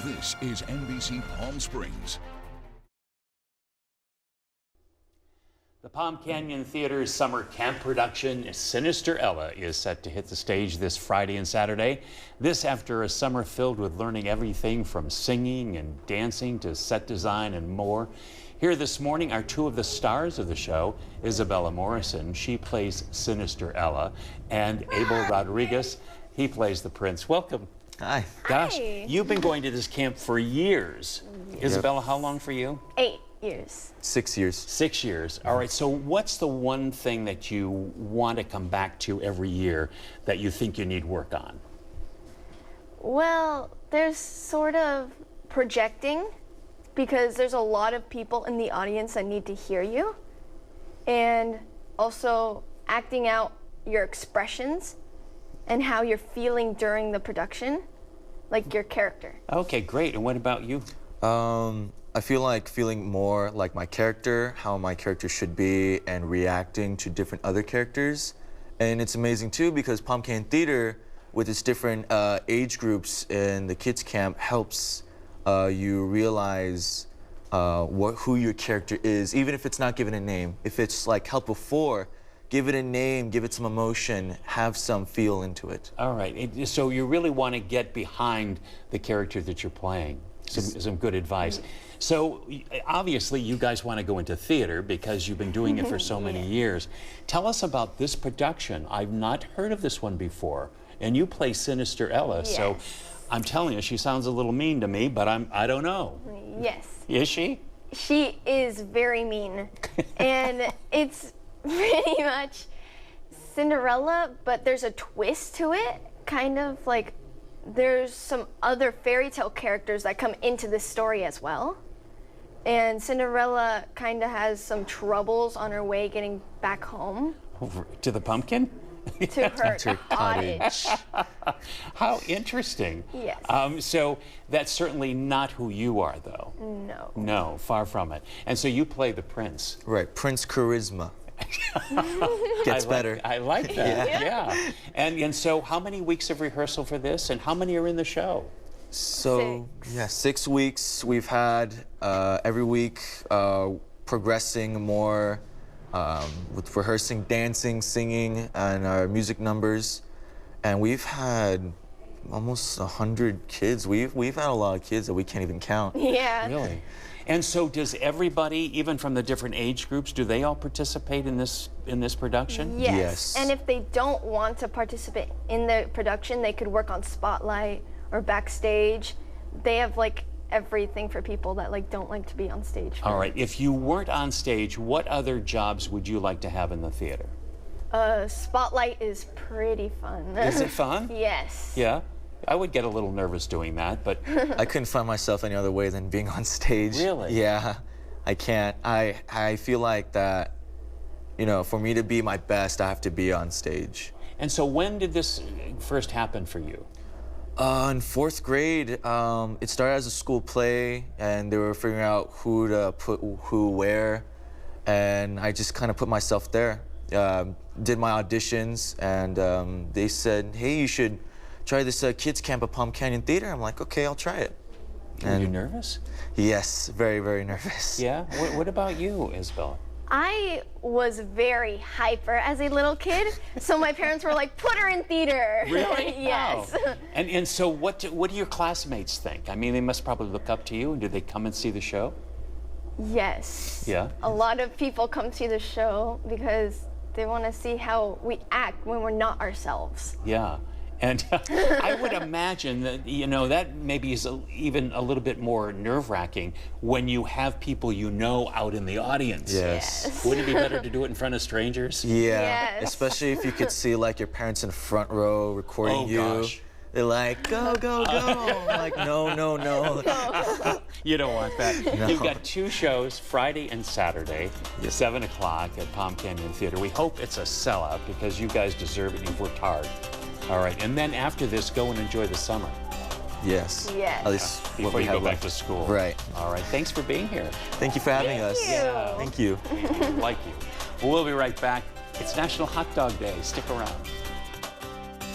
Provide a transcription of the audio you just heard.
This is NBC Palm Springs. The Palm Canyon Theater's summer camp production, Sinister Ella, is set to hit the stage this Friday and Saturday. This after a summer filled with learning everything from singing and dancing to set design and more. Here this morning are two of the stars of the show, Isabella Morrison. She plays Sinister Ella, and Abel Rodriguez, he plays the prince. Welcome. Hi. Gosh, Hi. you've been going to this camp for years. Isabella, how long for you? 8 years. 6 years. 6 years. All right, so what's the one thing that you want to come back to every year that you think you need work on? Well, there's sort of projecting, because there's a lot of people in the audience that need to hear you, and also acting out your expressions and how you're feeling during the production, like your character. Okay, great. And what about you? I feel like feeling more like my character, how my character should be, and reacting to different other characters. And it's amazing too because Palm Canyon Theater, with its different age groups in the kids camp, helps you realize who your character is, even if it's not given a name. If it's like helped before, give it a name, give it some emotion, have some feel into it. All right, so you really want to get behind the character that you're playing. Some good advice. So obviously you guys want to go into theater because you've been doing it for so many years. Tell us about this production. I've not heard of this one before. And you play Sinister Ella, Yes. so I'm telling you, she sounds a little mean to me, but I don't know. Yes. Is she? She is very mean. And it's pretty much Cinderella, but there's a twist to it, kind of like there's some other fairy tale characters that come into this story as well. And Cinderella kind of has some troubles on her way getting back home. Over to the pumpkin? To her cottage. How interesting. Yes. So that's certainly not who you are, though. No. No, far from it. And so you play the prince. Right, Prince Charisma. Gets better. I like that, yeah. And so how many weeks of rehearsal for this, and how many are in the show? So, 6. yeah, 6 weeks we've had every week progressing more with rehearsing, dancing, singing, and our music numbers. And we've had almost 100 kids. We've had a lot of kids that we can't even count. Yeah. Really? And so does everybody, even from the different age groups, do they all participate in this production? Yes. Yes. And if they don't want to participate in the production, they could work on spotlight or backstage. They have like everything for people that like don't like to be on stage. All right. If you weren't on stage, what other jobs would you like to have in the theater? Spotlight is pretty fun. Is it fun? Yes. Yeah. I would get a little nervous doing that, but I couldn't find myself any other way than being on stage. Really? Yeah, I can't. I feel like that, you know, for me to be my best, I have to be on stage. And so when did this first happen for you? In 4th grade, it started as a school play, and they were figuring out who to put who where, and I just kind of put myself there. Did my auditions, and they said, "Hey, you should try this kids camp at Palm Canyon Theater." I'm like, okay, I'll try it. Were you nervous? Yes, very, very nervous. Yeah? What about you, Isabella? I was very hyper as a little kid, so my parents were like, put her in theater. Really? Yes. Wow. And so what do your classmates think? I mean, they must probably look up to you, and do they come and see the show? Yes. Yeah? A lot of people come see the show because they want to see how we act when we're not ourselves. Yeah. And I would imagine that, you know, that maybe is even a little bit more nerve-wracking when you have people you know out in the audience. Yes. Wouldn't it be better to do it in front of strangers? Yeah, Yes. especially if you could see like your parents in front row recording Oh, you. gosh. They're like, go, go, go. I'm like, no, no, no. You don't want that. No. You've got 2 shows, Friday and Saturday, 7 o'clock at Palm Canyon Theater. We hope it's a sellout because you guys deserve it and you've worked hard. All right, and then after this, go and enjoy the summer. Yes. Yes. At least what Before we you go have back left. to school. Right. All right, thanks for being here. Thank you for having us. Yeah. Thank you. We like you. Well, we'll be right back. It's National Hot Dog Day. Stick around.